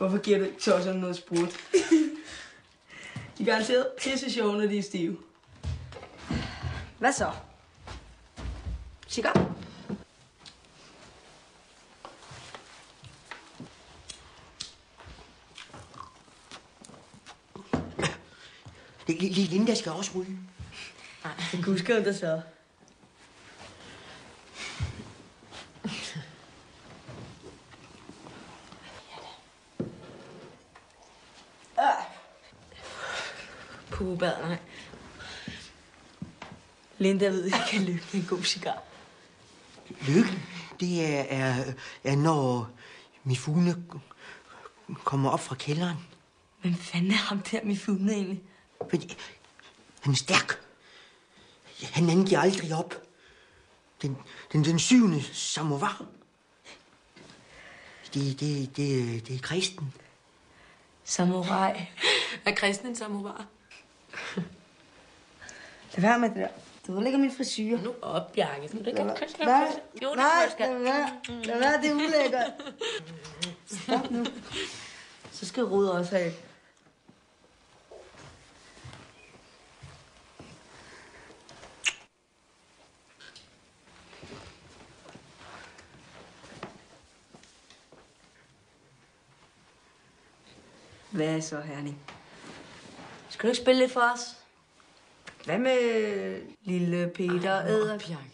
Hvorfor giver du ikke tosserne noget sprut? De er garanteret pisse sjove, når de er stive. Hvad så? Cigar? Linda skal også ryge. Nej, det gudskelov der så. Pugebad, nej. Linda ved, jeg kan lykke med en god cigar. Lykken, det er når Mifune kommer op fra kælderen. Hvem fanden er ham der, Mifune, egentlig? Fordi han er stærk. Han angiver aldrig op. Den syvende samovar. Det er kristen. Samurai. Er kristen en samovar? Lad være med det der. Du ødelægger min frisyr. Nu op, Bjarke. Du kan kysse Nej, Jo, det nej, skal lad være, det er ulækkert. Stop nu. Så skal Rud også have. Hvad så, Herning? Skal du ikke spille lidt for os? Hvad med lille Peter Edder? Bjarke.